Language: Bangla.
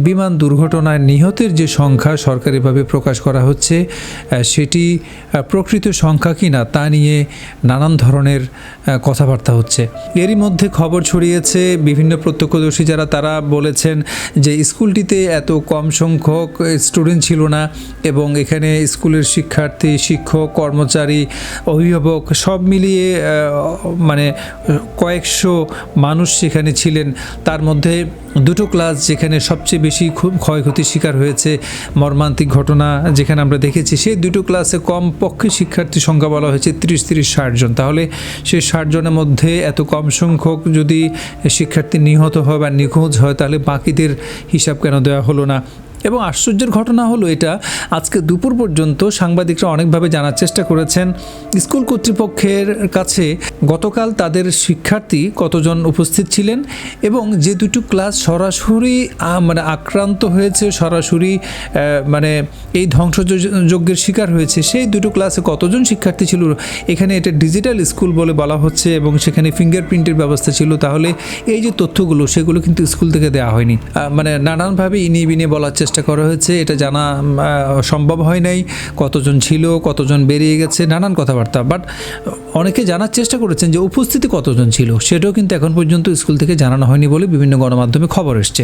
বিমান দুর্ঘটনায় নিহতের যে সংখ্যা সরকারিভাবে প্রকাশ করা হচ্ছে সেটি প্রকৃত সংখ্যা কিনা তা নিয়ে নানান ধরনের কথাবার্তা হচ্ছে। এরই মধ্যে খবর ছড়িয়েছে, বিভিন্ন প্রত্যক্ষদর্শী যারা তারা বলেছেন যে স্কুলটিতে এত কম সংখ্যক স্টুডেন্ট ছিল না এবং এখানে স্কুলের শিক্ষার্থী, শিক্ষক, কর্মচারী, অভিভাবক সব মিলিয়ে মানে কয়েকশো মানুষ সেখানে ছিলেন। তার মধ্যে দুটো ক্লাস যেখানে সবচেয়ে বেশি খুব ক্ষয়ক্ষতির শিকার হয়েছে, মর্মান্তিক ঘটনা যেখানে আমরা দেখেছি, সেই দুটো ক্লাসে কমপক্ষে শিক্ষার্থীর সংখ্যা বলা হয়েছে 30-60 জন। তাহলে সেই 60 জনের মধ্যে এত কম সংখ্যক যদি শিক্ষার্থী নিহত হয় বা নিখোঁজ হয়, তাহলে বাকিদের হিসাব কেন দেওয়া হলো না? এবং আশ্চর্যের ঘটনা হলো এটা, আজকে দুপুর পর্যন্ত সাংবাদিকরা অনেকভাবে জানার চেষ্টা করেছেন স্কুল কর্তৃপক্ষের কাছে গতকাল তাদের শিক্ষার্থী কতজন উপস্থিত ছিলেন এবং যে দুটো ক্লাস সরাসরি মানে আক্রান্ত হয়েছে, সরাসরি মানে এই ধ্বংসযজ্ঞের শিকার হয়েছে, সেই দুটো ক্লাসে কতজন শিক্ষার্থী ছিল। এখানে এটা ডিজিটাল স্কুল বলে বলা হচ্ছে এবং সেখানে ফিঙ্গারপ্রিন্টের ব্যবস্থা ছিল। তাহলে এই যে তথ্যগুলো, সেগুলো কিন্তু স্কুল থেকে দেওয়া হয়নি। মানে নানানভাবে ইনিয়ে বিনিয়ে বলার চেষ্টা করা হয়েছে, এটা জানা সম্ভব হয় নাই কতজন ছিল, কতজন বেরিয়ে গেছে, নানান কথাবার্তা। বাট অনেকে জানার চেষ্টা করেছেন যে উপস্থিতি কতজন ছিল, সেটাও কিন্তু এখন পর্যন্ত স্কুল থেকে জানানো হয়নি বলে বিভিন্ন গণমাধ্যমে খবর এসছে।